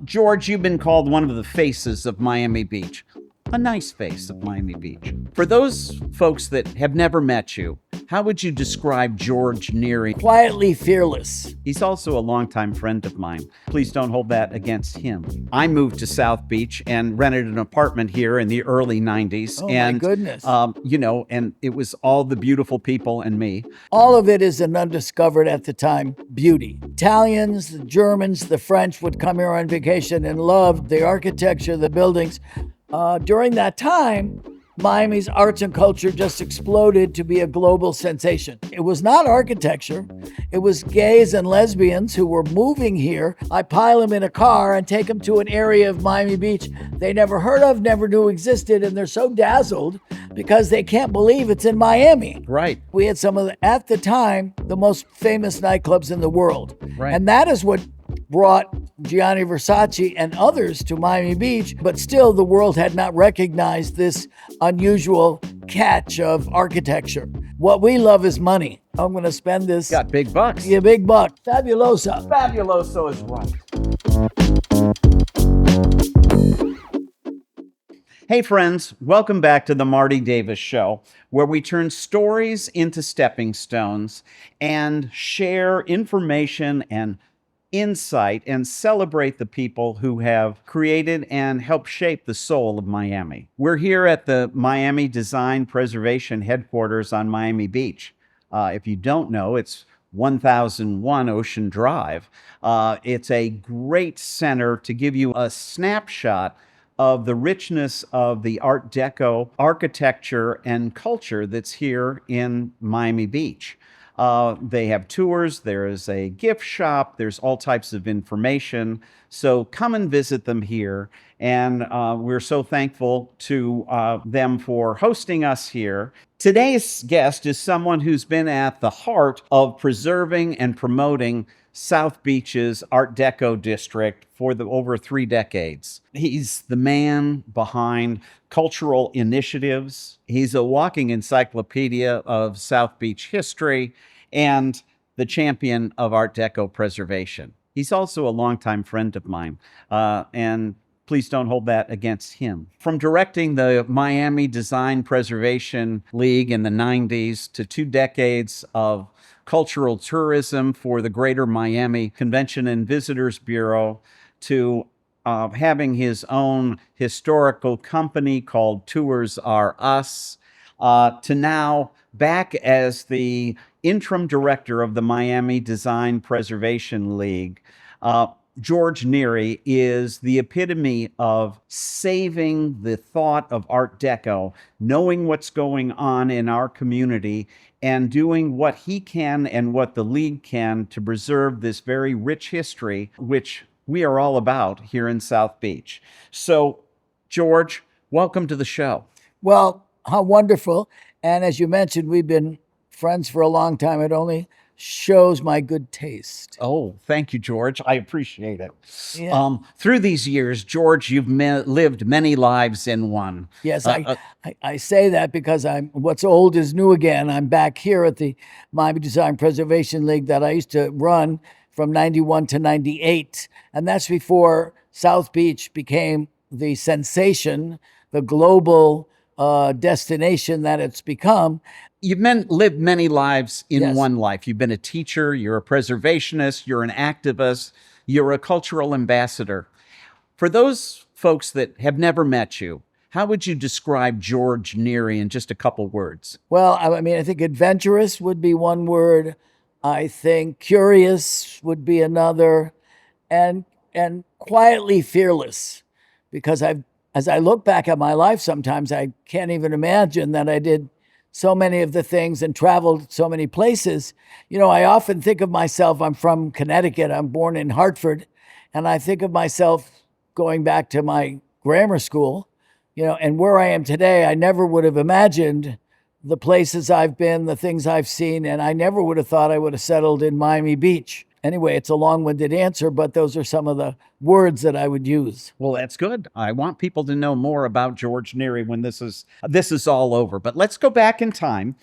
George, you've been called one of the faces of Miami Beach. A nice face of Miami Beach. For those folks that have never met you, how would you describe George Neary? Quietly fearless. He's also a longtime friend of mine. Please don't hold that against him. I moved to South Beach and rented an apartment here in the early 90s. Oh, and, my goodness. And it was all the beautiful people and me. All of it is an undiscovered at the time beauty. Italians, the Germans, the French would come here on vacation and loved the architecture, the buildings. During that time, Miami's arts and culture just exploded to be a global sensation. It was not architecture. It was gays and lesbians who were moving here. I pile them in a car and take them to an area of Miami Beach they never heard of, never knew existed, and they're so dazzled because they can't believe it's in Miami. Right. We had some of at the time, the most famous nightclubs in the world. Right. And that is what brought Gianni Versace and others to Miami Beach, but still the world had not recognized this unusual catch of architecture. What we love is money. I'm going to spend this. Got big bucks. Yeah, big buck. Fabuloso. Fabuloso is right. Hey friends, welcome back to the Marty Davis Show, where we turn stories into stepping stones and share information and insight and celebrate the people who have created and helped shape the soul of Miami. We're here at the Miami Design Preservation Headquarters on Miami Beach. If you don't know, it's 1001 Ocean Drive. It's a great center to give you a snapshot of the richness of the Art Deco architecture and culture that's here in Miami Beach. They have tours, there is a gift shop, there's all types of information. So come and visit them here. And we're so thankful to them for hosting us here. Today's guest is someone who's been at the heart of preserving and promoting South Beach's Art Deco District for over 3 decades. He's the man behind cultural initiatives. He's a walking encyclopedia of South Beach history and the champion of Art Deco preservation. He's also a longtime friend of mine, and please don't hold that against him. From directing the Miami Design Preservation League in the 90s to 2 decades of cultural tourism for the Greater Miami Convention and Visitors Bureau, to having his own historical company called Tours R Us, to now back as the interim director of the Miami Design Preservation League. George Neary is the epitome of saving the thought of Art Deco, knowing what's going on in our community, and doing what he can and what the League can to preserve this very rich history, which we are all about here in South Beach. So, George, welcome to the show. Well, how wonderful. And as you mentioned, we've been friends for a long time. It only shows my good taste. Oh, thank you, George. I appreciate it. Yeah. Through these years, George, you've lived many lives in one. Yes, I say that because what's old is new again. I'm back here at the Miami Design Preservation League that I used to run from 91 to 98. And that's before South Beach became the sensation, the global destination that it's become. You've lived many lives in Yes. one life. You've been a teacher, you're a preservationist, you're an activist, you're a cultural ambassador. For those folks that have never met you, how would you describe George Neary in just a couple words? Well, I mean, I think adventurous would be one word. I think curious would be another, and quietly fearless, because as I look back at my life, sometimes I can't even imagine that I did so many of the things and traveled so many places. You know, I often think of myself, I'm from Connecticut, I'm born in Hartford, and I think of myself going back to my grammar school, and where I am today. I never would have imagined the places I've been, the things I've seen, and I never would have thought I would have settled in Miami Beach. Anyway, it's a long-winded answer, but those are some of the words that I would use. Well, that's good. I want people to know more about George Neary when this is all over. But let's go back in time.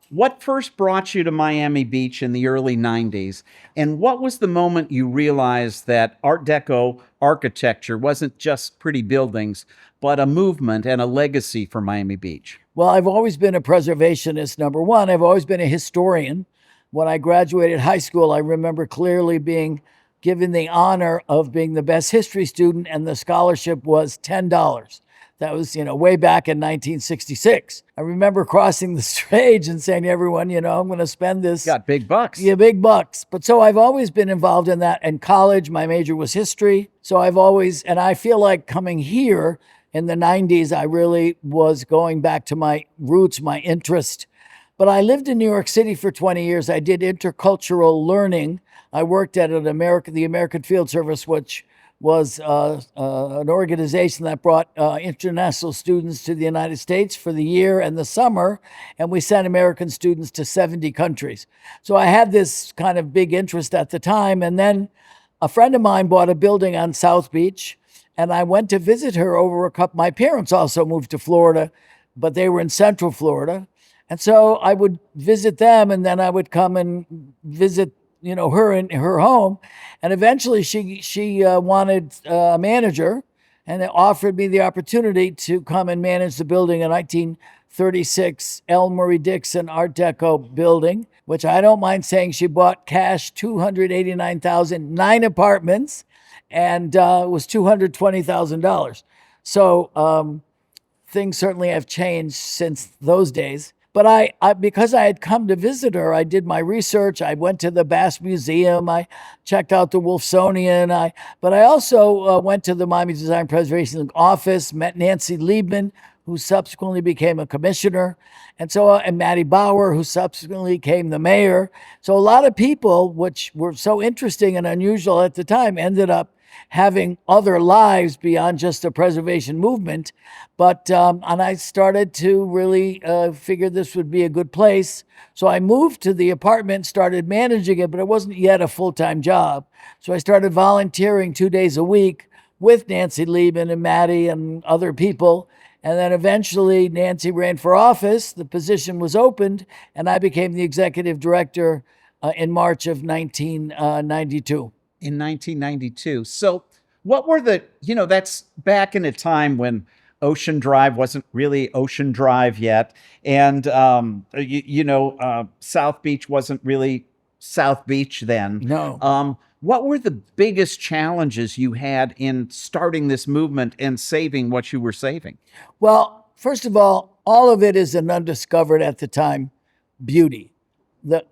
What first brought you to Miami Beach in the early 90s? And what was the moment you realized that Art Deco architecture wasn't just pretty buildings, but a movement and a legacy for Miami Beach? Well, I've always been a preservationist, number one. I've always been a historian. When I graduated high school, I remember clearly being given the honor of being the best history student, and the scholarship was $10. That was, way back in 1966. I remember crossing the stage and saying to everyone, I'm going to spend this. Got big bucks. Yeah, big bucks. But so I've always been involved in that. In college, my major was history. So and I feel like coming here in the 90s, I really was going back to my roots, my interest. But I lived in New York City for 20 years. I did intercultural learning. I worked at the American Field Service, which was an organization that brought international students to the United States for the year and the summer, and we sent American students to 70 countries. So I had this kind of big interest at the time, and then a friend of mine bought a building on South Beach, and I went to visit her over a couple. My parents also moved to Florida, but they were in Central Florida, and so I would visit them, and then I would come and visit her in her home. And eventually she wanted a manager, and it offered me the opportunity to come and manage the building, a 1936 L. Murray Dixon Art Deco building, which I don't mind saying she bought cash, 289,000, 9 apartments, and it was $220,000. So things certainly have changed since those days. But I because I had come to visit her, I did my research. I went to the Bass Museum. I checked out the Wolfsonian. But I also went to the Miami Design Preservation Office, met Nancy Liebman, who subsequently became a commissioner, and Matty Bauer, who subsequently became the mayor. So a lot of people, which were so interesting and unusual at the time, ended up having other lives beyond just the preservation movement. But and I started to really figure this would be a good place. So I moved to the apartment, started managing it, but it wasn't yet a full-time job. So I started volunteering 2 days a week with Nancy Liebman and Matty and other people. And then eventually Nancy ran for office, the position was opened, and I became the executive director in March of 1992. In 1992. So what were that's back in a time when Ocean Drive wasn't really Ocean Drive yet. And, South Beach wasn't really South Beach then. No. What were the biggest challenges you had in starting this movement and saving what you were saving? Well, first of all of it is an undiscovered at the time beauty. The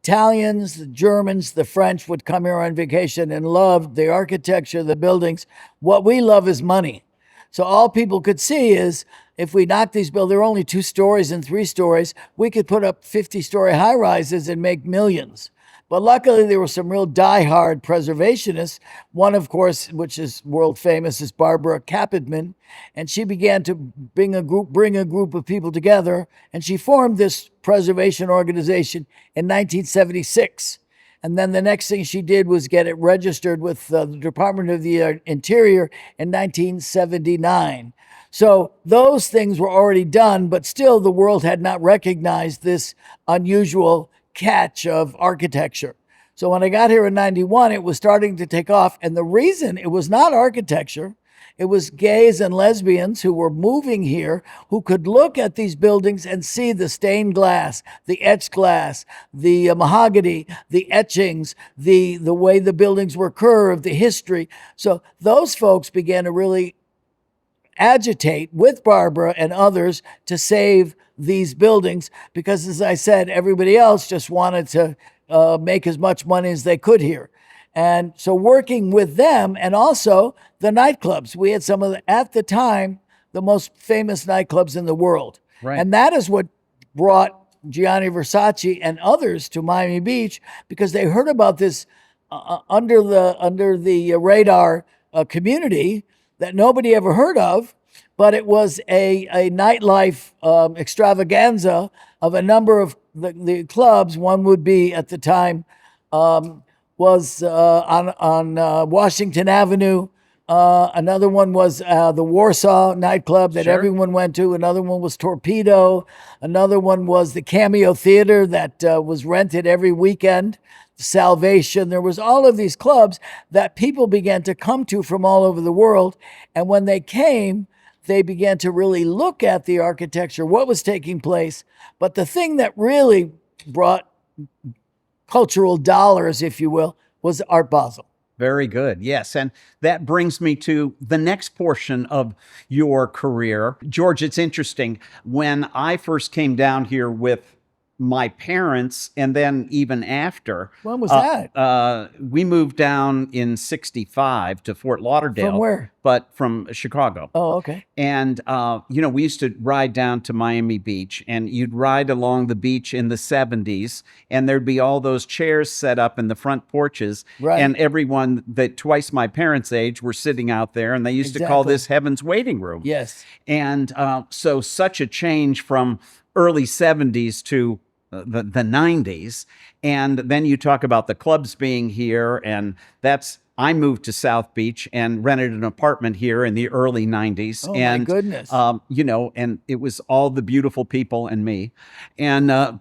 Italians, the Germans, the French would come here on vacation and loved the architecture, the buildings. What we love is money. So all people could see is if we knock these buildings, they're only 2 stories and 3 stories, we could put up 50-story high rises and make millions. But luckily, there were some real diehard preservationists. One, of course, which is world famous, is Barbara Capitman. And she began to bring a group of people together. And she formed this preservation organization in 1976. And then the next thing she did was get it registered with the Department of the Interior in 1979. So those things were already done, but still the world had not recognized this unusual catch of architecture. So when I got here in 91, it was starting to take off. And the reason it was not architecture, it was gays and lesbians who were moving here who could look at these buildings and see the stained glass, the etched glass, the mahogany, the etchings, the way the buildings were curved, the history. So those folks began to really agitate with Barbara and others to save these buildings because, as I said, everybody else just wanted to make as much money as they could here. And so working with them and also the nightclubs, we had some of at the time, the most famous nightclubs in the world. Right. And that is what brought Gianni Versace and others to Miami Beach because they heard about this under the radar community that nobody ever heard of, but it was a nightlife extravaganza of a number of the clubs. One would be at the time was on Washington Avenue Another one was the Warsaw nightclub that Sure. everyone went to. Another one was Torpedo. Another one was the Cameo Theater that was rented every weekend. Salvation. There was all of these clubs that people began to come to from all over the world. And when they came, they began to really look at the architecture, what was taking place. But the thing that really brought cultural dollars, if you will, was Art Basel. Very good. Yes. And that brings me to the next portion of your career. George, it's interesting. When I first came down here with my parents, and then even after. When was that? We moved down in 65 to Fort Lauderdale. From where? But from Chicago. Oh, okay. And, we used to ride down to Miami Beach, and you'd ride along the beach in the 70s, and there'd be all those chairs set up in the front porches. Right. And everyone that twice my parents' age were sitting out there, and they used to call this Heaven's Waiting Room. Yes. And so such a change from early 70s to the 90s. And then you talk about the clubs being here, and I moved to South Beach and rented an apartment here in the early 90s. Oh, and, my goodness. And it was all the beautiful people and me. And, I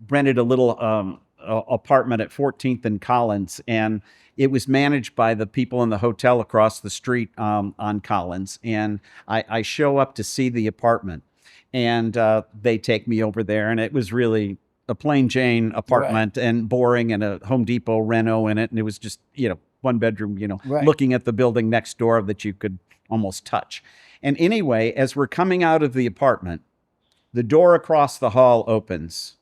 rented a little apartment at 14th and Collins, and it was managed by the people in the hotel across the street on Collins. And I show up to see the apartment, and they take me over there, and it was really a plain Jane apartment, right, and boring, and a Home Depot reno in it. And it was just, one bedroom, right, looking at the building next door that you could almost touch. And anyway, as we're coming out of the apartment, the door across the hall opens,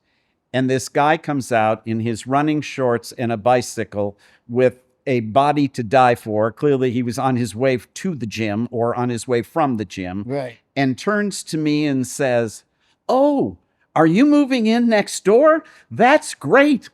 and this guy comes out in his running shorts and a bicycle with a body to die for. Clearly he was on his way to the gym or on his way from the gym. Right. And turns to me and says, "Oh, are you moving in next door? That's great."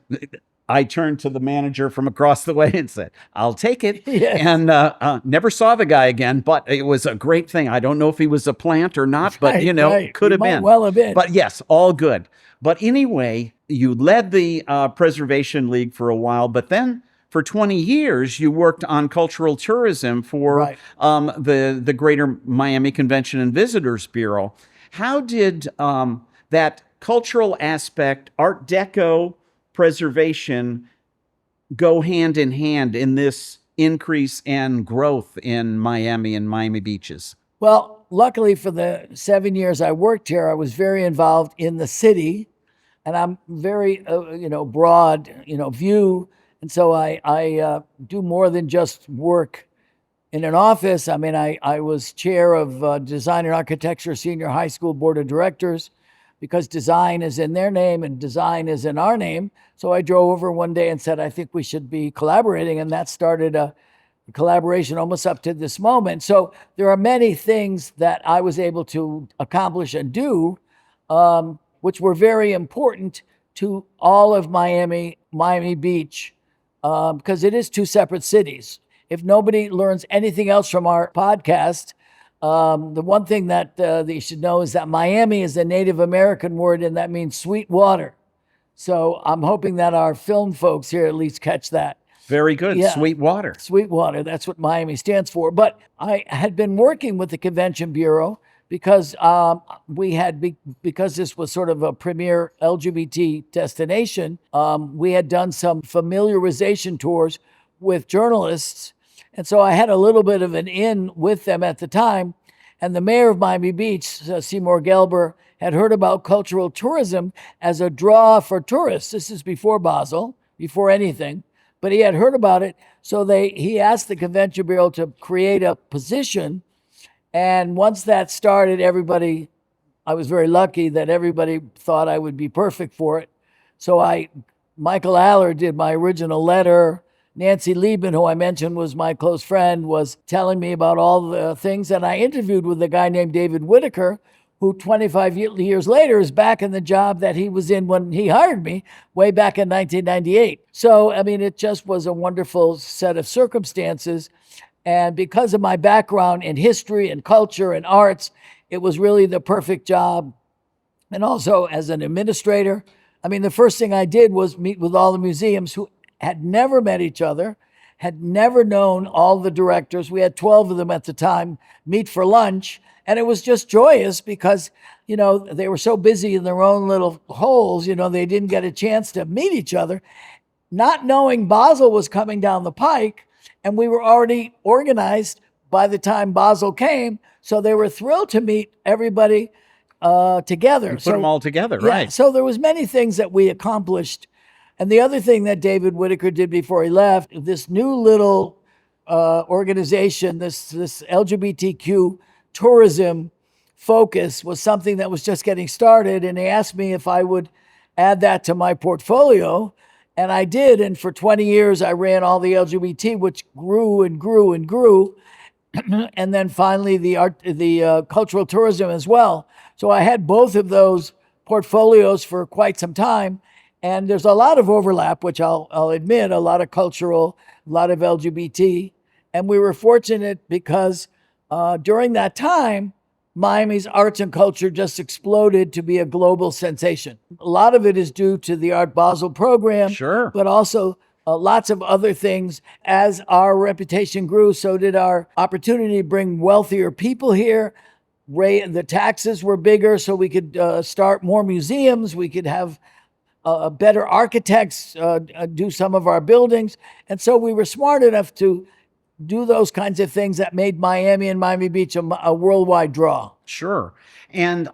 I turned to the manager from across the way and said, "I'll take it." Yes. And never saw the guy again, but it was a great thing. I don't know if he was a plant or not, but right. Could He have might been. well have been. But yes, all good. But anyway, you led the Preservation League for a while, but then for 20 years, you worked on cultural tourism for Right. the Greater Miami Convention and Visitors Bureau. How did that cultural aspect, Art Deco preservation, go hand in hand in this increase and growth in Miami and Miami beaches? Well, luckily for the 7 years I worked here, I was very involved in the city, and I'm very, broad, view. And so I do more than just work in an office. I mean, I was chair of Design and Architecture Senior High School Board of Directors, because design is in their name and design is in our name. So I drove over one day and said, I think we should be collaborating. And that started a collaboration almost up to this moment. So there are many things that I was able to accomplish and do, which were very important to all of Miami Beach, because it is two separate cities. If nobody learns anything else from our podcast, the one thing that you should know is that Miami is a Native American word, and that means sweet water. So I'm hoping that our film folks here at least catch that. Very good. Yeah. Sweet water. Sweet water. That's what Miami stands for. But I had been working with the Convention Bureau because because this was sort of a premier LGBT destination. We had done some familiarization tours with journalists. And so I had a little bit of an in with them at the time. And the mayor of Miami Beach, Seymour Gelber, had heard about cultural tourism as a draw for tourists. This is before Basel, before anything. But he had heard about it. So he asked the Convention Bureau to create a position. And once that started, I was very lucky that everybody thought I would be perfect for it. So Michael Allard did my original letter. Nancy Liebman, who I mentioned was my close friend, was telling me about all the things. And I interviewed with a guy named David Whitaker, who 25 years later is back in the job that he was in when he hired me way back in 1998. So, I mean, it just was a wonderful set of circumstances. And because of my background in history and culture and arts, it was really the perfect job. And also as an administrator, I mean, the first thing I did was meet with all the museums who had never met each other. had never known all the directors. We had 12 of them at the time meet for lunch. And it was just joyous because, they were so busy in their own little holes, they didn't get a chance to meet each other. Not knowing Basel was coming down the pike, and we were already organized by the time Basel came. So they were thrilled to meet everybody together. And put them all together, yeah, right? So there was many things that we accomplished. And the other thing that David Whitaker did before he left, this new little organization, this LGBTQ tourism focus, was something that was just getting started. And he asked me if I would add that to my portfolio. And I did. And for 20 years, I ran all the LGBT, which grew and grew and grew. And then finally the cultural tourism as well. So I had both of those portfolios for quite some time. And there's a lot of overlap, which I'll admit, a lot of cultural, a lot of LGBT. And we were fortunate because during that time, Miami's arts and culture just exploded to be a global sensation. A lot of it is due to the Art Basel program, Sure. but also lots of other things. As our reputation grew, so did our opportunity to bring wealthier people here. The taxes were bigger, so we could start more museums. We could have better architects do some of our buildings. And so we were smart enough to do those kinds of things that made Miami and Miami Beach a worldwide draw. Sure. And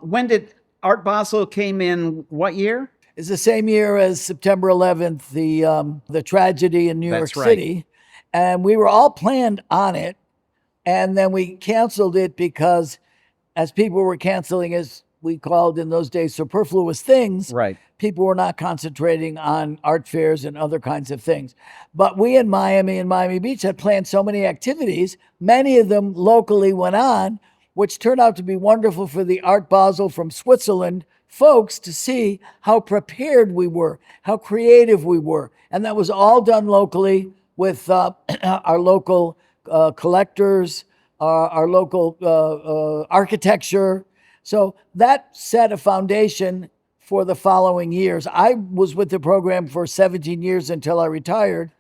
when did Art Basel came in? What year? It's the same year as September 11th, the tragedy in New York City. And we were all planned on it. And then we canceled it because as people were canceling, as we called in those days, superfluous things, right, people were not concentrating on art fairs and other kinds of things. But we in Miami and Miami Beach had planned so many activities, many of them locally went on, which turned out to be wonderful for the Art Basel from Switzerland folks to see how prepared we were, how creative we were. And that was all done locally with our local collectors, our local architecture. So that set a foundation for the following years. I was with the program for 17 years until I retired,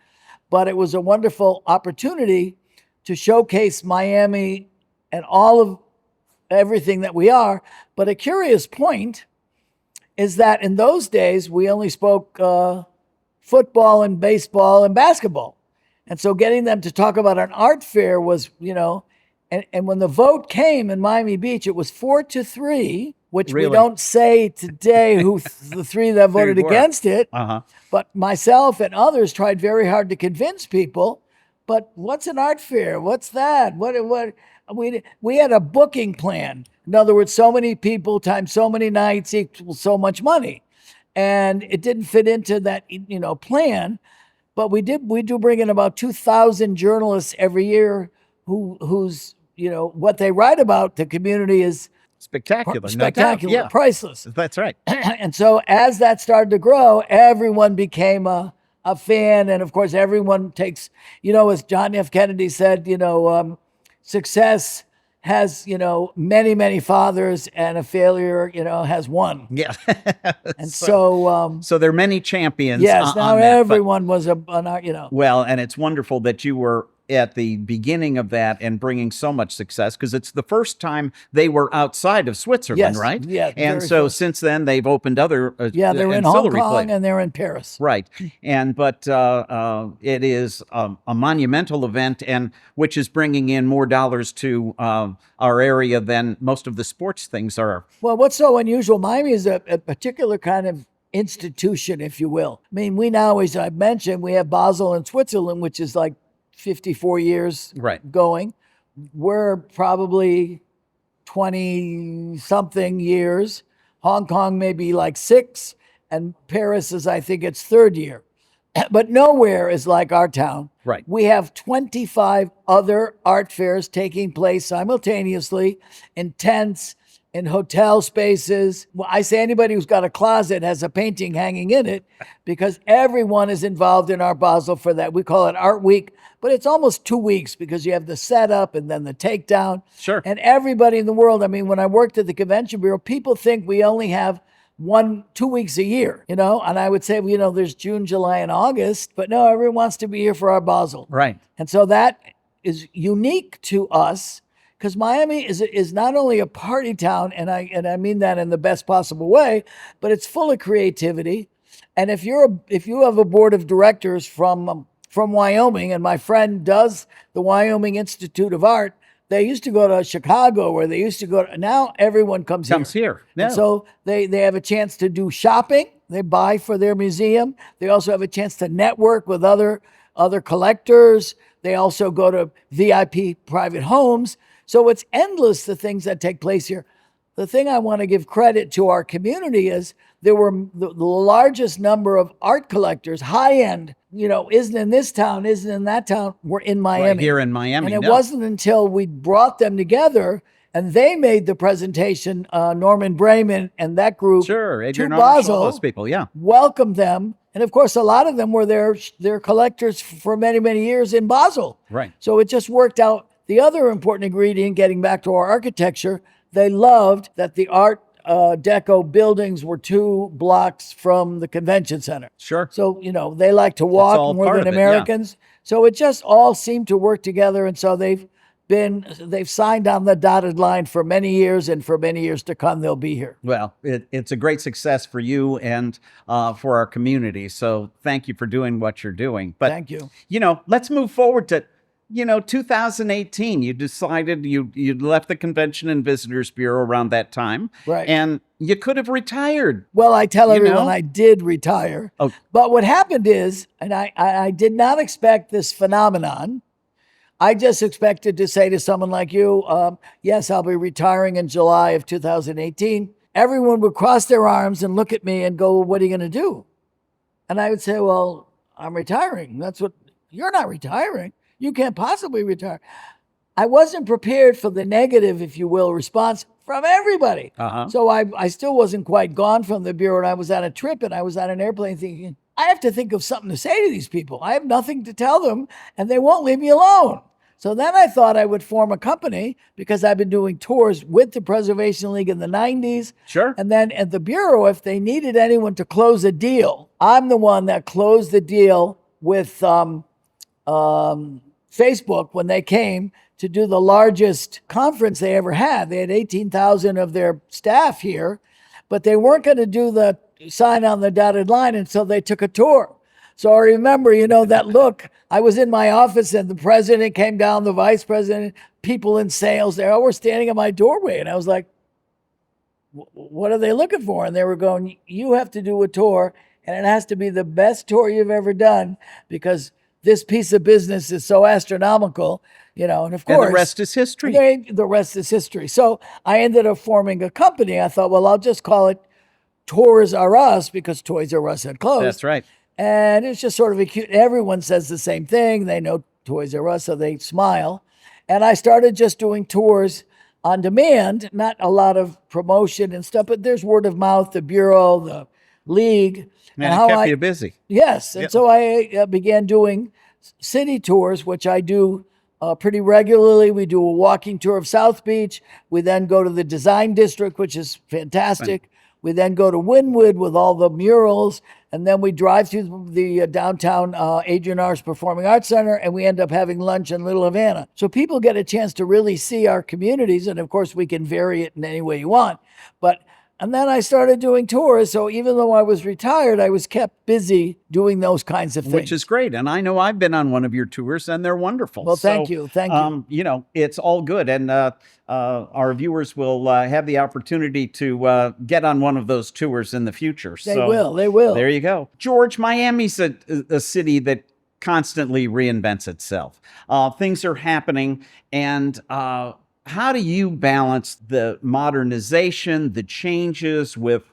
but it was a wonderful opportunity to showcase Miami and all of everything that we are. But a curious point is that in those days, we only spoke football and baseball and basketball. And so getting them to talk about an art fair was, and when the vote came in Miami Beach, it was 4-3, which really? We don't say today who the three that voted against it. Uh-huh. But myself and others tried very hard to convince people. But what's an art fair? What's that? What? We had a booking plan. In other words, so many people times so many nights equals so much money, and it didn't fit into that plan. But we do bring in about 2,000 journalists every year whose what they write about the community is spectacular, yeah. Priceless. That's right. And so as that started to grow, everyone became a fan, and of course everyone takes, as John F. Kennedy said, success has many fathers, and a failure has one. Yeah. And so there are many champions. Yes. Now everyone was Well, and it's wonderful that you were at the beginning of that and bringing so much success, because it's the first time they were outside of Switzerland, yes, right? Yeah. And so since then they've opened other they're in Hong Kong and they're in Paris. Right. But it is a monumental event, and which is bringing in more dollars to our area than most of the sports things are. Well, what's so unusual, Miami is a particular kind of institution, if you will. I mean, we now, as I mentioned, we have Basel in Switzerland, which is like 54 years going. We're probably 20-something years. Hong Kong maybe like 6, and Paris is, I think, its 3rd year. But nowhere is like our town. Right. We have 25 other art fairs taking place simultaneously in tents, in hotel spaces. Well, I say anybody who's got a closet has a painting hanging in it, because everyone is involved in Art Basel for that. We call it Art Week, but it's almost 2 weeks because you have the setup and then the takedown. Sure. And everybody in the world, I mean, when I worked at the Convention Bureau, people think we only have 2 weeks a year, you know? And I would say, you know, there's June, July, and August, but no, everyone wants to be here for Art Basel. Right. And so that is unique to us because Miami is not only a party town, and I mean that in the best possible way, but it's full of creativity. And if you have a board of directors from Wyoming, and my friend does the Wyoming Institute of Art, they used to go to Chicago, or they used to go to, now everyone comes here. Yeah. And so they have a chance to do shopping. They buy for their museum. They also have a chance to network with other collectors. They also go to VIP private homes. So it's endless, the things that take place here. The thing I want to give credit to our community is there were the largest number of art collectors, high end, you know, isn't in this town, isn't in that town, were in Miami. Right here in Miami. And it wasn't until we brought them together and they made the presentation, Norman Brayman and that group, Sure, to Adrian Marshall, all Basel, those people, yeah. welcomed them. And of course, a lot of them were their collectors for many, many years in Basel. Right. So it just worked out. The other important ingredient, getting back to our architecture, they loved that the Art Deco buildings were 2 blocks from the convention center. Sure. So, you know, they like to walk more than Americans. Yeah. So it just all seemed to work together. And so they've signed on the dotted line for many years, and for many years to come, they'll be here. Well, it's a great success for you and for our community. So thank you for doing what you're doing. But, thank you. You know, let's move forward to, 2018, you decided you left the Convention and Visitors Bureau around that time. Right. And you could have retired. Well, I tell everyone I did retire. Oh. But what happened is, and I did not expect this phenomenon. I just expected to say to someone like you, yes, I'll be retiring in July of 2018. Everyone would cross their arms and look at me and go, well, what are you going to do? And I would say, well, I'm retiring. You're not retiring. You can't possibly retire. I wasn't prepared for the negative, if you will, response from everybody. Uh-huh. So I still wasn't quite gone from the Bureau, and I was on a trip, and I was on an airplane thinking, I have to think of something to say to these people. I have nothing to tell them, and they won't leave me alone. So then I thought I would form a company, because I've been doing tours with the Preservation League in the 90s. Sure. And then at the Bureau, if they needed anyone to close a deal, I'm the one that closed the deal with Facebook when they came to do the largest conference they ever had. They had 18,000 of their staff here, but they weren't going to do the sign on the dotted line until they took a tour. So I remember, that look. I was in my office and the president came down, the vice president, people in sales, they all were standing at my doorway. And I was like, what are they looking for? And they were going, you have to do a tour, and it has to be the best tour you've ever done, because this piece of business is so astronomical, and of course. And the rest is history. The rest is history. So I ended up forming a company. I thought, well, I'll just call it Tours R Us, because Toys R Us had closed. That's right. And it's just sort of acute. Everyone says the same thing. They know Toys R Us, so they smile. And I started just doing tours on demand, not a lot of promotion and stuff, but there's word of mouth, the Bureau, the League. And it kept you busy. Yes. And so I began doing city tours, which I do pretty regularly. We do a walking tour of South Beach. We then go to the Design District, which is fantastic. Right. We then go to Wynwood with all the murals, and then we drive through the downtown Adrian Arts Performing Arts Center, and we end up having lunch in Little Havana. So people get a chance to really see our communities, and of course we can vary it in any way you want. And then I started doing tours, so even though I was retired, I was kept busy doing those kinds of things. Which is great, and I know I've been on one of your tours, and they're wonderful. Well, thank you. It's all good, and our viewers will have the opportunity to get on one of those tours in the future. They will. There you go. George, Miami's a city that constantly reinvents itself. Things are happening, and how do you balance the modernization, the changes with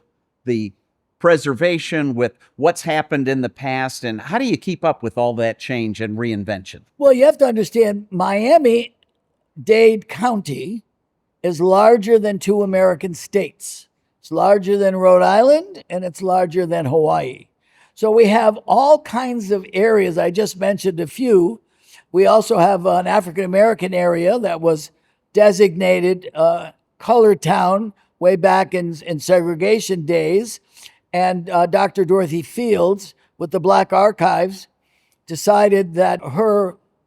the preservation, with what's happened in the past, and how do you keep up with all that change and reinvention? Well, you have to understand, Miami-Dade County is larger than 2 American states. It's larger than Rhode Island, and it's larger than Hawaii. So we have all kinds of areas. I just mentioned a few. We also have an African-American area that was designated Color Town way back in segregation days. And Dr. Dorothy Fields with the Black Archives decided that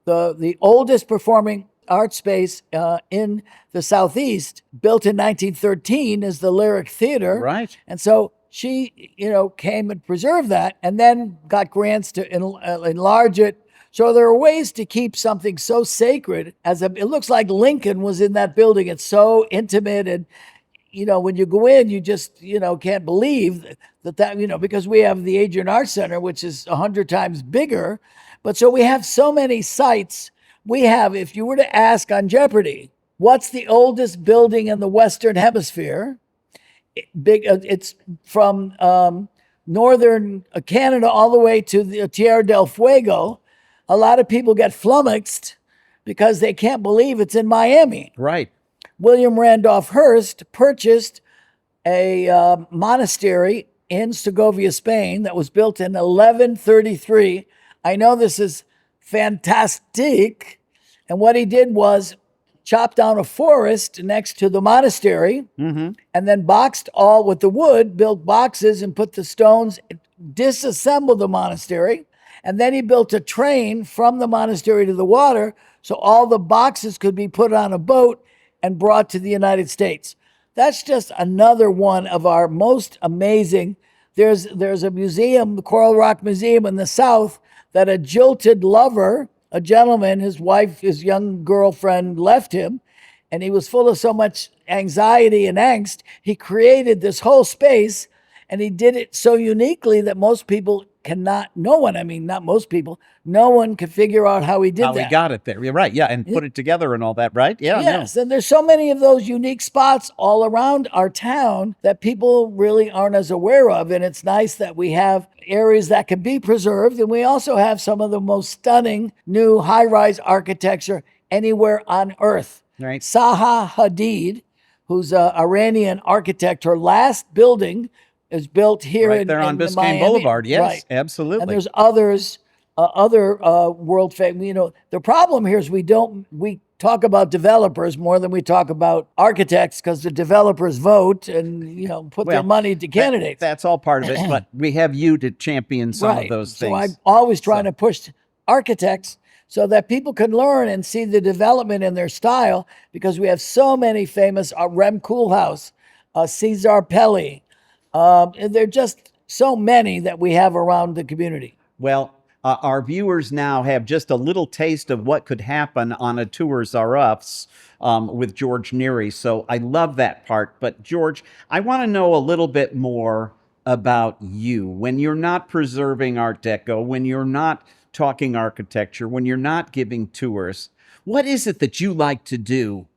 the oldest performing art space in the Southeast, built in 1913, is the Lyric Theater. Right. And so she, came and preserved that, and then got grants to enlarge it. So there are ways to keep something so sacred it looks like Lincoln was in that building. It's so intimate, and when you go in, you just, can't believe that, because we have the Adrian Art Center, which is 100 times bigger. But so we have so many sites. If you were to ask on Jeopardy, what's the oldest building in the Western Hemisphere? It's from northern Canada all the way to the Tierra del Fuego. A lot of people get flummoxed because they can't believe it's in Miami. Right. William Randolph Hearst purchased a monastery in Segovia, Spain, that was built in 1133. I know this is fantastic. And what he did was chop down a forest next to the monastery, and then boxed all with the wood, built boxes and put the stones, disassembled the monastery. And then he built a train from the monastery to the water so all the boxes could be put on a boat and brought to the United States. That's just another one of our most amazing. There's a museum, the Coral Rock Museum in the South, that a jilted lover, a gentleman, his wife, his young girlfriend left him, and he was full of so much anxiety and angst, he created this whole space, and he did it so uniquely that most people no one could figure out how he did that. How he got it there. You're right. Yeah. And put it together and all that, right? Yeah. Yes. And there's so many of those unique spots all around our town that people really aren't as aware of. And it's nice that we have areas that can be preserved. And we also have some of the most stunning new high-rise architecture anywhere on earth. Right. Zaha Hadid, who's an Iranian architect, her last building is built here right there on Biscayne Miami. Boulevard. Yes, right. Absolutely. And there's others, other world famous. The problem here is we talk about developers more than we talk about architects, because the developers vote and put their money to candidates. That's all part of it. But we have you to champion some of those things. So I'm always trying to push architects so that people can learn and see the development in their style, because we have so many famous Rem Koolhaas, Cesar Pelli. There are just so many that we have around the community. Well, our viewers now have just a little taste of what could happen on a Tours R Us with George Neary. So I love that part. But George, I want to know a little bit more about you. When you're not preserving Art Deco, when you're not talking architecture, when you're not giving tours, what is it that you like to do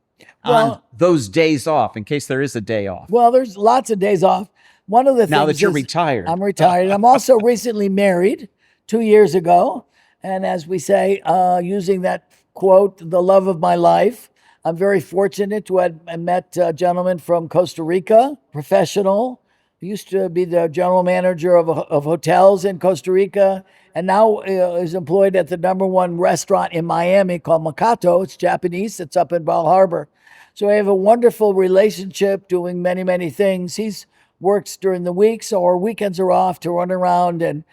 on those days off, in case there is a day off? Well, there's lots of days off. One of the things now that you're retired. I'm retired. I'm also recently married 2 years ago. And as we say, using that quote, the love of my life, I'm very fortunate to have met a gentleman from Costa Rica, professional. He used to be the general manager of hotels in Costa Rica, and now is employed at the #1 restaurant in Miami called Makato. It's Japanese. It's up in Bal Harbor. So I have a wonderful relationship, doing many, many things. He's works during the week, so our weekends are off to run around and,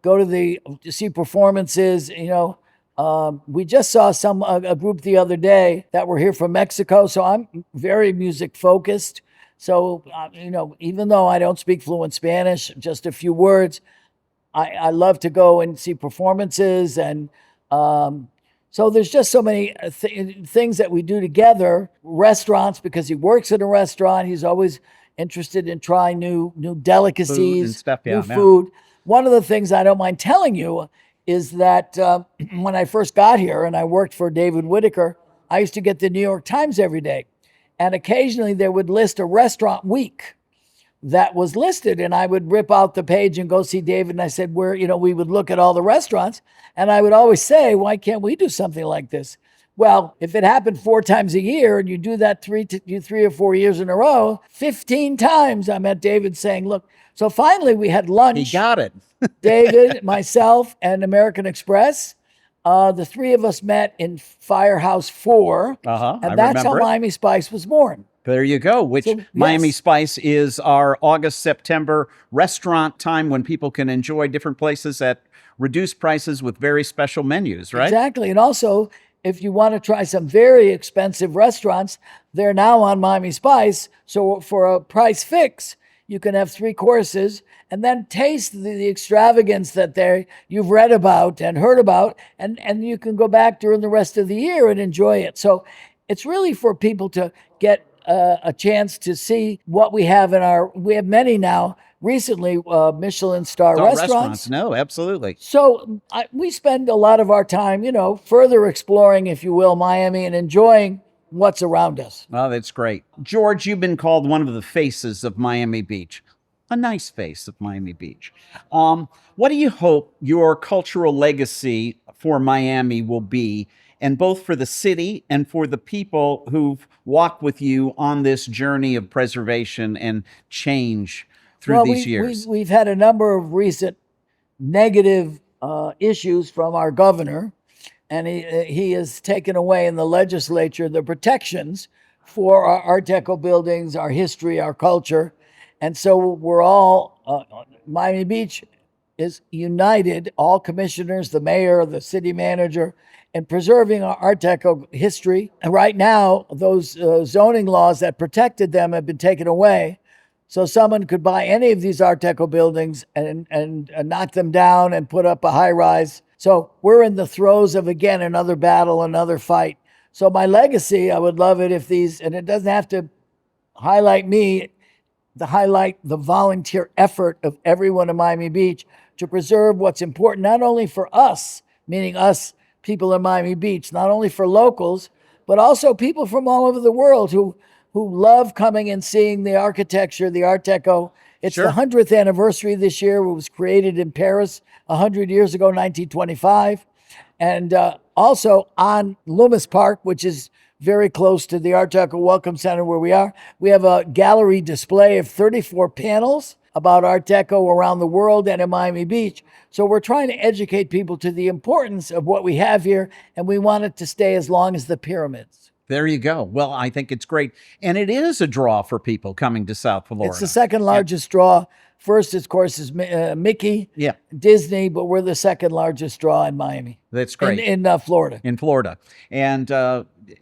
go to see performances. We just saw a group the other day that were here from Mexico, so I'm very music focused. So, even though I don't speak fluent Spanish, just a few words, I love to go and see performances. And so there's just so many things that we do together. Restaurants, because he works in a restaurant, he's always interested in trying new delicacies, food and stuff, new food. One of the things I don't mind telling you is that when I first got here and I worked for David Whitaker, I used to get the New York Times every day. And occasionally they would list a restaurant week that was listed, and I would rip out the page and go see David. And I said, we would look at all the restaurants, and I would always say, why can't we do something like this? Well, if it happened 4 times a year and you do that 3 or 4 years in a row, 15 times I met David saying, look, so finally we had lunch. He got it. David, myself, and American Express. The 3 of us met in Firehouse 4. I And that's how remember it. Miami Spice was born. There you go, which So, Miami yes. Spice is our August, September restaurant time when people can enjoy different places at reduced prices with very special menus, right? Exactly. And also, if you want to try some very expensive restaurants, they're now on Miami Spice. So for a price fix, you can have 3 courses and then taste the extravagance that you've read about and heard about, and you can go back during the rest of the year and enjoy it. So it's really for people to get a chance to see what we have we have many now recently Michelin star Our restaurants. no, absolutely. So we spend a lot of our time, further exploring, if you will, Miami and enjoying what's around us. Oh, that's great. George, you've been called one of the faces of Miami Beach. A nice face of Miami Beach. What do you hope your cultural legacy for Miami will be, and both for the city and for the people who've walked with you on this journey of preservation and change through Well, these years? we've had a number of recent negative issues from our governor, and he has taken away in the legislature the protections for our Art Deco buildings, our history, our culture. And so we're all, Miami Beach is united, all commissioners, the mayor, the city manager, in preserving our Art Deco history. And right now, those zoning laws that protected them have been taken away. So someone could buy any of these Art Deco buildings and knock them down and put up a high rise. So we're in the throes of, again, another battle, another fight. So my legacy, I would love it if and it doesn't have to highlight me, to highlight the volunteer effort of everyone in Miami Beach to preserve what's important, not only for us, meaning us people in Miami Beach, not only for locals, but also people from all over the world who love coming and seeing the architecture, the Art Deco. It's Sure. the 100th anniversary this year. It was created in Paris 100 years ago, 1925. And also on Loomis Park, which is very close to the Art Deco Welcome Center where we are, we have a gallery display of 34 panels about Art Deco around the world and in Miami Beach. So we're trying to educate people to the importance of what we have here, and we want it to stay as long as the pyramids. There you go. Well, I think it's great. And it is a draw for people coming to South Florida. It's the second largest draw. First, of course, is Mickey, Yeah. Disney, but we're the second largest draw in Miami. That's great. In Florida. In Florida. And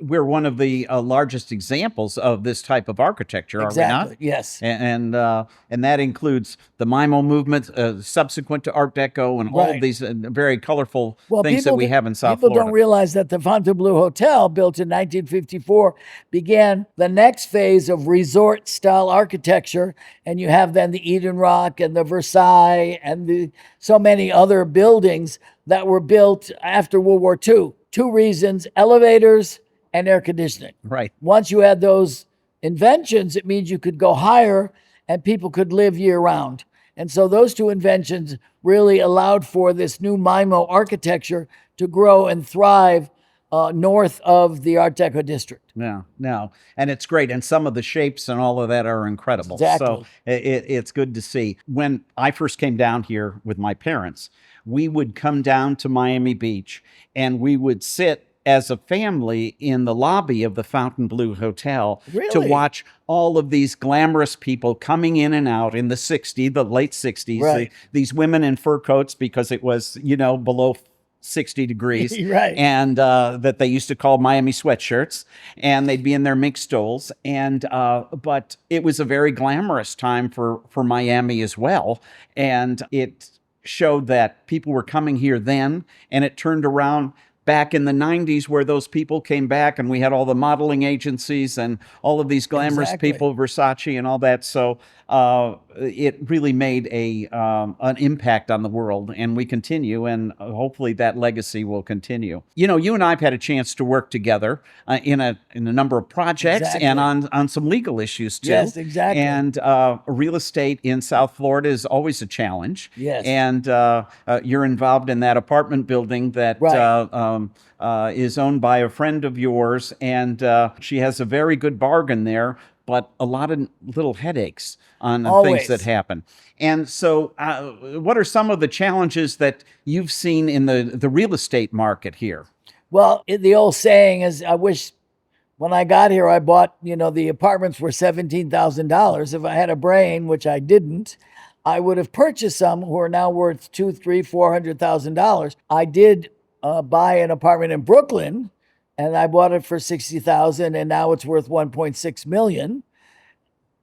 we're one of the largest examples of this type of architecture, are we Exactly. not? Yes. And that includes the MIMO movement, subsequent to Art Deco, and all of Right. these very colorful things that we have in South People Florida. don't realize that the Fontainebleau Hotel, built in 1954, began the next phase of resort-style architecture, and you have then the Eden Rock and the Versailles and so many other buildings that were built after World War II. 2 reasons: elevators and air conditioning. Right. Once you had those inventions, it means you could go higher and people could live year round. And so those 2 inventions really allowed for this new MIMO architecture to grow and thrive north of the Art Deco District. No. And it's great. And some of the shapes and all of that are incredible. Exactly. So it's good to see. When I first came down here with my parents, we would come down to Miami Beach and we would sit as a family in the lobby of the Fontainebleau Hotel to Really? watch all of these glamorous people coming in and out in the late 60s. Right. These women in fur coats because it was, below 60 degrees. Right. And that they used to call Miami sweatshirts, and they'd be in their mink stoles. And but it was a very glamorous time for Miami as well. And it showed that people were coming here then, and it turned around back in the 90s where those people came back, and we had all the modeling agencies and all of these glamorous Exactly. people, Versace and all that. So it really made an impact on the world, and we continue, and hopefully that legacy will continue. You and I've had a chance to work together in a number of projects. Exactly. And on some legal issues too. Yes, exactly. And real estate in South Florida is always a challenge. Yes. And you're involved in that apartment building that Right. is owned by a friend of yours, and she has a very good bargain there, but a lot of little headaches on the things Always. that happen. And so what are some of the challenges that you've seen in the real estate market here? Well, the old saying is, I wish when I got here, I bought, the apartments were $17,000. If I had a brain, which I didn't, I would have purchased some who are now worth two, three, $400,000. I did buy an apartment in Brooklyn, and I bought it for $60,000, and now it's worth $1.6 million.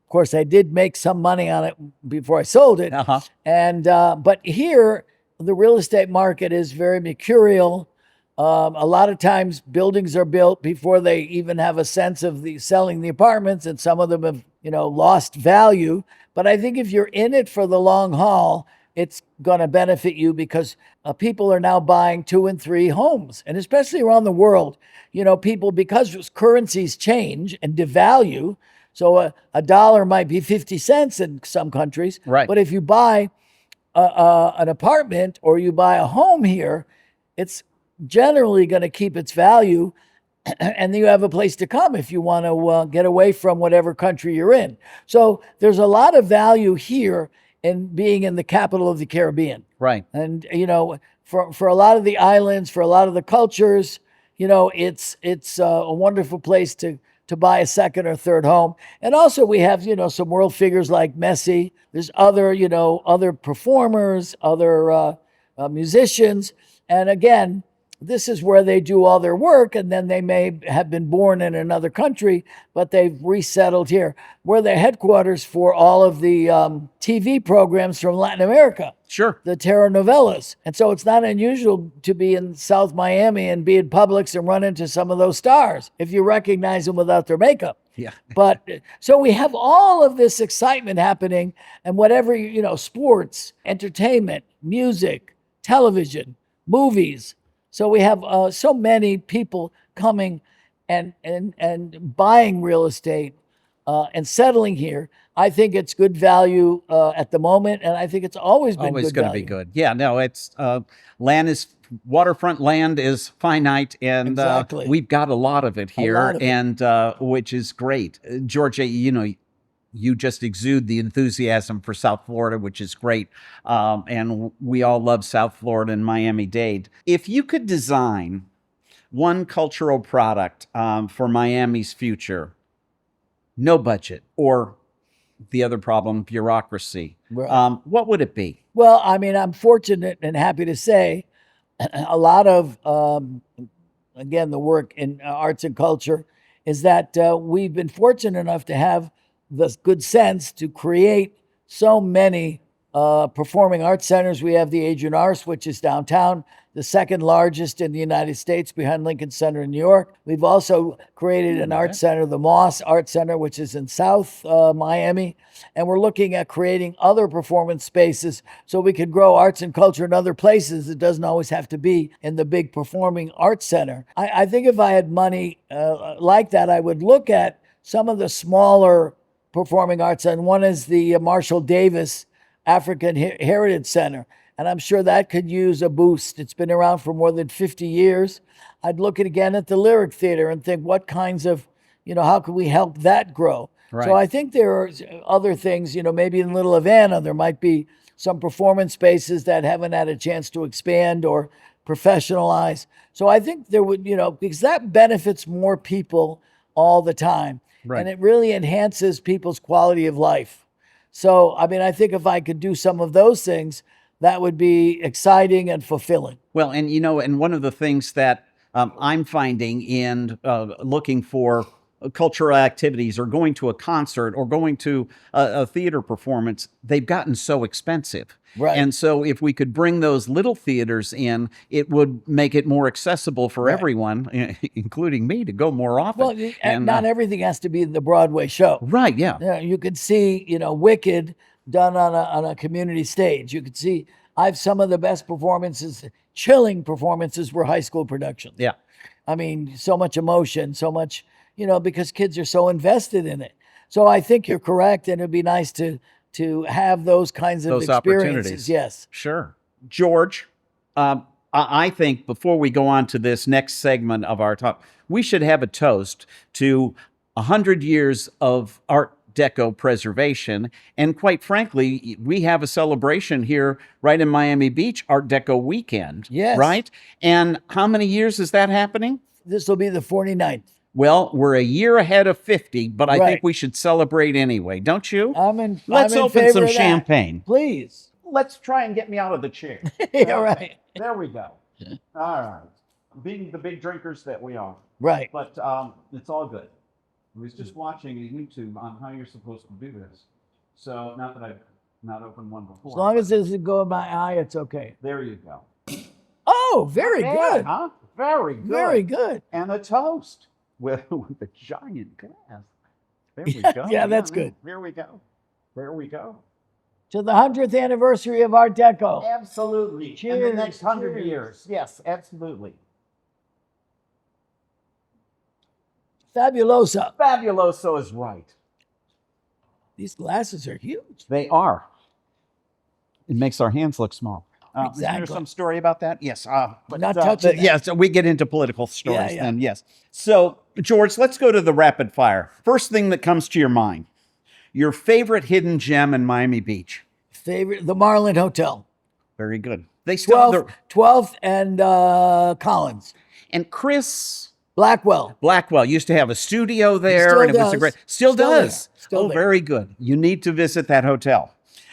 Of course, I did make some money on it before I sold it. Uh-huh. And but here, the real estate market is very mercurial. A lot of times buildings are built before they even have a sense of selling the apartments, and some of them have, lost value. But I think if you're in it for the long haul, it's going to benefit you because people are now buying 2 and 3 homes, and especially around the world, people, because currencies change and devalue. So a dollar might be 50 cents in some countries. Right. But if you buy an apartment or you buy a home here, it's generally going to keep its value, and then you have a place to come if you want to get away from whatever country you're in. So there's a lot of value here in being in the capital of the Caribbean. Right. And for a lot of the islands, for a lot of the cultures, it's a wonderful place to buy a second or third home. And also we have, some world figures like Messi. There's other performers, other musicians. And again, this is where they do all their work, and then they may have been born in another country, but they've resettled here. We're the headquarters for all of the TV programs from Latin America. Sure. The telenovelas. And so it's not unusual to be in South Miami and be in Publix and run into some of those stars if you recognize them without their makeup. Yeah. But so we have all of this excitement happening, and whatever, sports, entertainment, music, television, movies. So we have so many people coming and buying real estate and settling here. I think it's good value at the moment, and I think it's always been Always good going to value. be good. Yeah, no, it's waterfront land is finite, and Exactly. we've got a lot of it here, lot of it. and which is great. George, you just exude the enthusiasm for South Florida, which is great. And we all love South Florida and Miami-Dade. If you could design one cultural product for Miami's future, no budget, or the other problem, bureaucracy, Right. what would it be? Well, I mean, I'm fortunate and happy to say a lot of, again, the work in arts and culture is that we've been fortunate enough to have the good sense to create so many performing arts centers. We have the Adrian Arts, which is downtown, the second largest in the United States behind Lincoln Center in New York. We've also created an art center, the Moss Art Center, which is in South Miami. And we're looking at creating other performance spaces so we can grow arts and culture in other places. It doesn't always have to be in the big performing arts center. I think if I had money like that, I would look at some of the smaller performing arts, and one is the Marshall Davis African Heritage Center, and I'm sure that could use a boost. It's been around for more than 50 years. I'd look again at the Lyric Theater and think, what kinds of, how can we help that grow? Right. So I think there are other things, maybe in Little Havana, there might be some performance spaces that haven't had a chance to expand or professionalize. So I think there would, because that benefits more people all the time. Right. And it really enhances people's quality of life. So, I mean, I think if I could do some of those things, that would be exciting and fulfilling. Well, and and one of the things that I'm finding in looking for cultural activities or going to a concert or going to a theater performance, they've gotten so expensive. Right. And so if we could bring those little theaters in, it would make it more accessible for everyone, including me, to go more often. Well, and not everything has to be the Broadway show. Right, yeah. You could see, Wicked done on a community stage. You could see, I have some of the best performances, chilling performances were high school productions. Yeah. I mean, so much emotion, so much, because kids are so invested in it. So I think you're correct, and it'd be nice to have those kinds of Those experiences. opportunities. Yes. Sure. George, I think before we go on to this next segment of our talk, we should have a toast to 100 years of Art Deco preservation. And quite frankly, we have a celebration here right in Miami Beach, Art Deco weekend. Yes. Right? And how many years is that happening? This will be the 49th. Well, we're a year ahead of 50, but I Right. think we should celebrate anyway, don't you? I'm Let's in open favor some of that. champagne. Please. Let's try and get me out of the chair. Yeah, right. There we go. All right. Being the big drinkers that we are. Right. But it's all good. I was just watching a YouTube on how you're supposed to do this. So, not that I've not opened one before. As long as it doesn't go in my eye, it's okay. There you go. Oh, very Not bad, good. huh? Very good. Very good. And a toast with a giant glass. There we Yeah, go. yeah, that's good. There we go. There we go. To the 100th anniversary of Art Deco. Absolutely. In the Cheers, next 100 cheers. years. Yes, absolutely. Fabulosa. Fabuloso is right. These glasses are huge. They are. It makes our hands look small. Is there Exactly. some story about that? Yes. But, Not touching that. Yeah, so we get into political stories Yeah, yeah. then, yes. So, George, let's go to the rapid fire. First thing that comes to your mind. Your favorite hidden gem in Miami Beach. Favorite, the Marlin Hotel. Very good. They still 12th and Collins. and Chris Blackwell. used to have a studio there, still and it was a does. great. Still Still does. there. Still Oh, there. very good. You need to visit that hotel.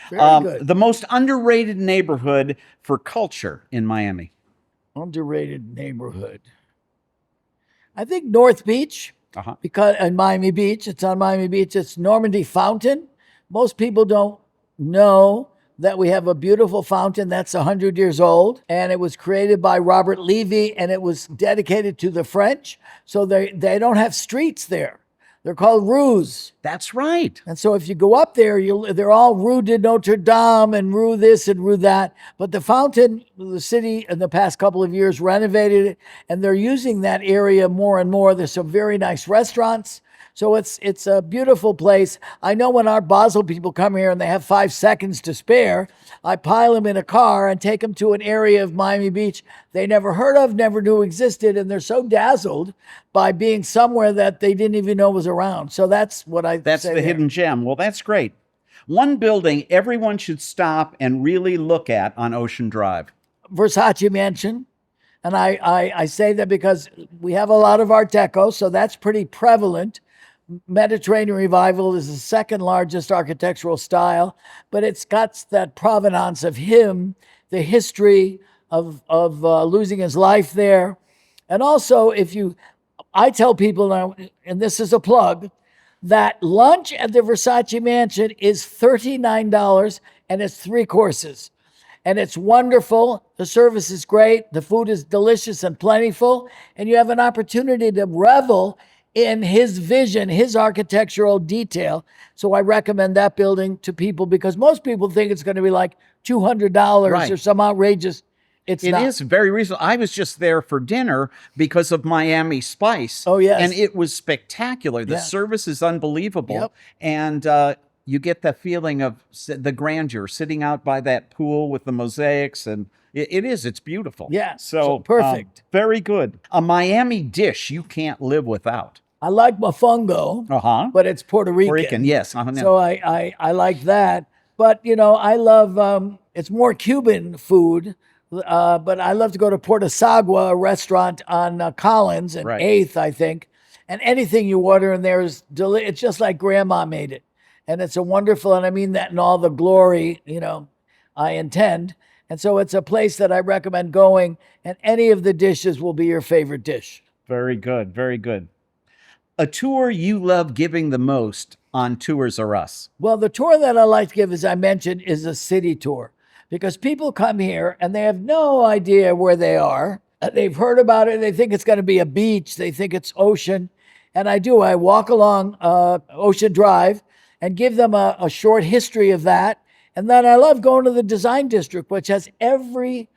Very good. The most underrated neighborhood for culture in Miami. Underrated neighborhood. I think North Beach, Uh-huh. because in Miami Beach, it's on Miami Beach. It's Normandy Fountain. Most people don't know that we have a beautiful fountain that's 100 years old, and it was created by Robert Levy, and it was dedicated to the French. So they don't have streets there. They're called rues. That's right. And so if you go up there, they're all Rue de Notre Dame and Rue this and Rue that. But the fountain, the city in the past couple of years renovated it, and they're using that area more and more. There's some very nice restaurants. So it's a beautiful place. I know when Art Basel people come here and they have 5 seconds to spare, I pile them in a car and take them to an area of Miami Beach they never heard of, never knew existed, and they're so dazzled by being somewhere that they didn't even know was around. So that's what I That's say the there. hidden gem. Well, that's great. One building everyone should stop and really look at on Ocean Drive. Versace Mansion. And I say that because we have a lot of Art Deco, so that's pretty prevalent. Mediterranean Revival is the second largest architectural style, but it's got that provenance of him, the history of losing his life there. And also, I tell people now, and this is a plug, that lunch at the Versace Mansion is $39 and it's 3 courses. And it's wonderful. The service is great. The food is delicious and plentiful. And you have an opportunity to revel in his vision, his architectural detail. So I recommend that building to people because most people think it's going to be like $200 Right. or some outrageous. It's It not. is very reasonable. I was just there for dinner because of Miami Spice. Oh, yes. And it was spectacular. The Yeah. service is unbelievable. Yep. And you get the feeling of the grandeur sitting out by that pool with the mosaics. And it's beautiful. Yeah, So so perfect. Very good. A Miami dish you can't live without. I like mofongo, Uh-huh. but it's Puerto Rican. Puerto Rican, yes. No. So I like that. But, I love, it's more Cuban food, but I love to go to Portasagua, a restaurant on Collins and Right. 8th, I think. And anything you order in there is it's just like grandma made it. And it's a wonderful, and I mean that in all the glory, I intend. And so it's a place that I recommend going, and any of the dishes will be your favorite dish. Very good. Very good. A tour you love giving the most on Tours R Us. Well, the tour that I like to give, as I mentioned, is a city tour because people come here and they have no idea where they are. They've heard about it. They think it's going to be a beach. They think it's ocean. And I walk along Ocean Drive and give them a short history of that. And then I love going to the Design District, which has every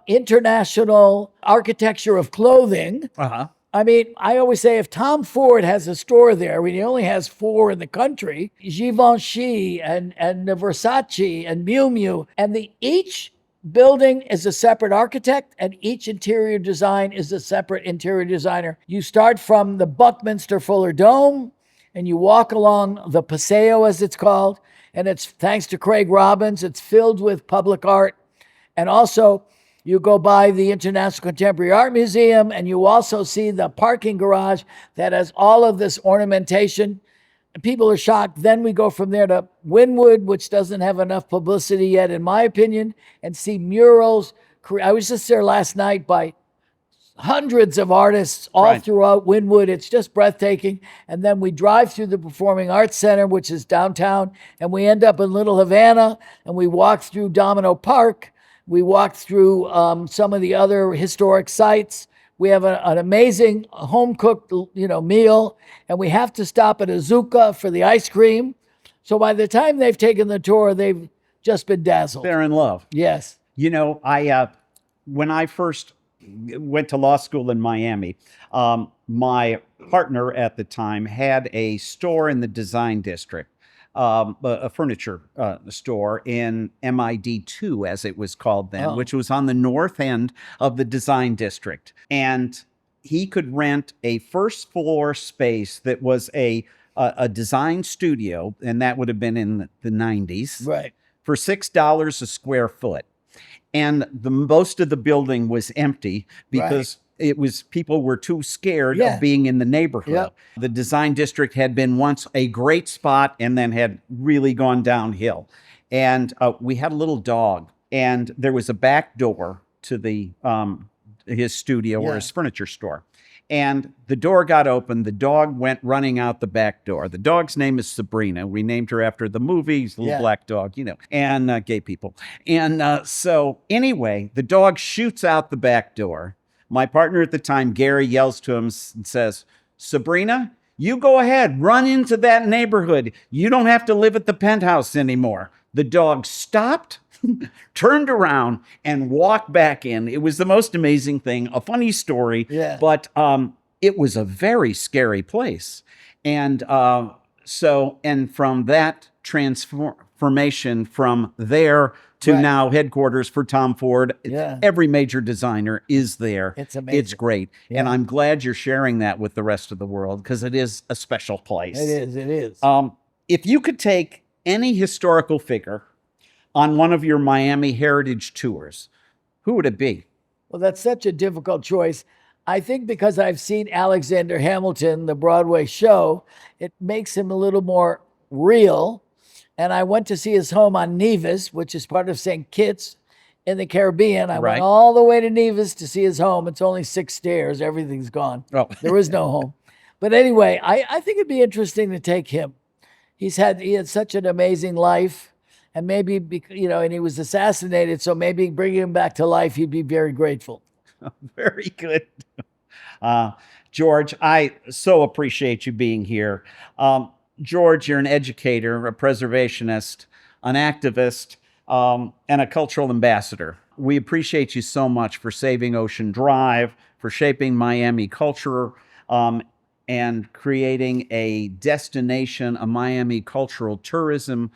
international architecture of clothing. Uh-huh. I mean, I always say if Tom Ford has a store there, he only has 4 in the country, Givenchy and Versace and Miu Miu, and each building is a separate architect and each interior design is a separate interior designer. You start from the Buckminster Fuller Dome and you walk along the Paseo, as it's called, and it's thanks to Craig Robbins. It's filled with public art. And also, You go by the International Contemporary Art Museum, and you also see the parking garage that has all of this ornamentation. People are shocked. Then we go from there to Wynwood, which doesn't have enough publicity yet, in my opinion, and see murals. I was just there last night by hundreds of artists all throughout Wynwood. It's just breathtaking. And then we drive through the Performing Arts Center, which is downtown, and we end up in Little Havana, and we walk through Domino Park. We walk through some of the other historic sites. We have an amazing home-cooked, meal, and we have to stop at Azuka for the ice cream. So by the time they've taken the tour, they've just been dazzled. They're in love. Yes. When I first went to law school in Miami, my partner at the time had a store in the Design District, a furniture store in MID 2, as it was called then, which was on the north end of the Design District. And he could rent a first floor space that was a design studio, and that would have been in the 90s, right, for $6 a square foot. And the most of the building was empty because people were too scared of being in the neighborhood. Yep. The Design District had been once a great spot and then had really gone downhill. And we had a little dog, and there was a back door to the his studio or his furniture store. And the door got open. The dog went running out the back door. The dog's name is Sabrina. We named her after the movies, little black dog, and gay people. And so anyway, the dog shoots out the back door. My partner at the time, Gary, yells to him and says, "Sabrina, you go ahead, run into that neighborhood. You don't have to live at the penthouse anymore." The dog stopped, turned around, and walked back in. It was the most amazing thing, a funny story, but it was a very scary place. And and from that transformation from there to now headquarters for Tom Ford, every major designer is there. It's amazing. It's great. And I'm glad you're sharing that with the rest of the world, because it is a special place. It is. If you could take any historical figure on one of your Miami heritage tours, who would it be? Well, that's such a difficult choice. I think because I've seen Alexander Hamilton, the Broadway show, it makes him a little more real. And I went to see his home on Nevis, which is part of St. Kitts in the Caribbean. I went all the way to Nevis to see his home. It's only 6 stairs. Everything's gone. There is no home. But anyway, I think it'd be interesting to take him. He had such an amazing life, and maybe, and he was assassinated, so maybe bringing him back to life, he'd be very grateful. Very good. George, I so appreciate you being here. George, you're an educator, a preservationist, an activist, and a cultural ambassador. We appreciate you so much for saving Ocean Drive, for shaping Miami culture, and creating a destination, a Miami cultural tourism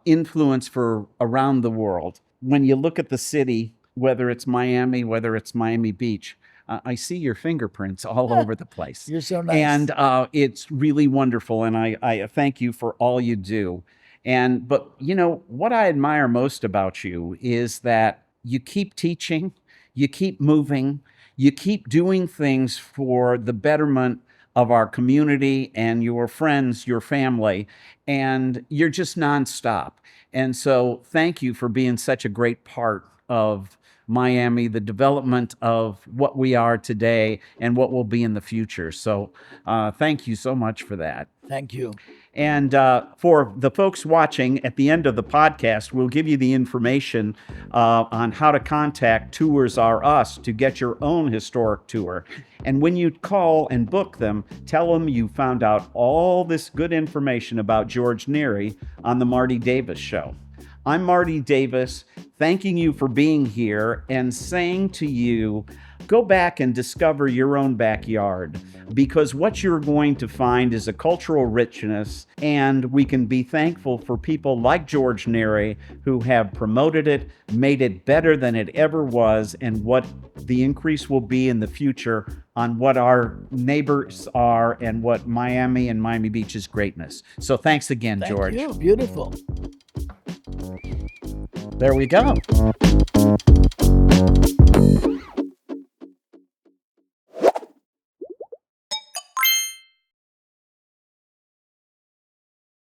influence for around the world. When you look at the city, whether it's Miami, whether it's Miami Beach, I see your fingerprints all over the place. You're so nice. And it's really wonderful, and I thank you for all you do. But what I admire most about you is that you keep teaching, you keep moving, you keep doing things for the betterment of our community and your friends, your family, and you're just nonstop. And so thank you for being such a great part of Miami, the development of what we are today and what we'll be in the future. So thank you so much for that. Thank you. And for the folks watching, at the end of the podcast, we'll give you the information on how to contact Tours R Us to get your own historic tour. And when you call and book them, tell them you found out all this good information about George Neary on the Marty Davis Show. I'm Marty Davis, thanking you for being here and saying to you, go back and discover your own backyard, because what you're going to find is a cultural richness, and we can be thankful for people like George Neary who have promoted it, made it better than it ever was, and what the increase will be in the future on what our neighbors are and what Miami and Miami Beach's greatness. So thanks again, George. Thank you. Beautiful. There we go.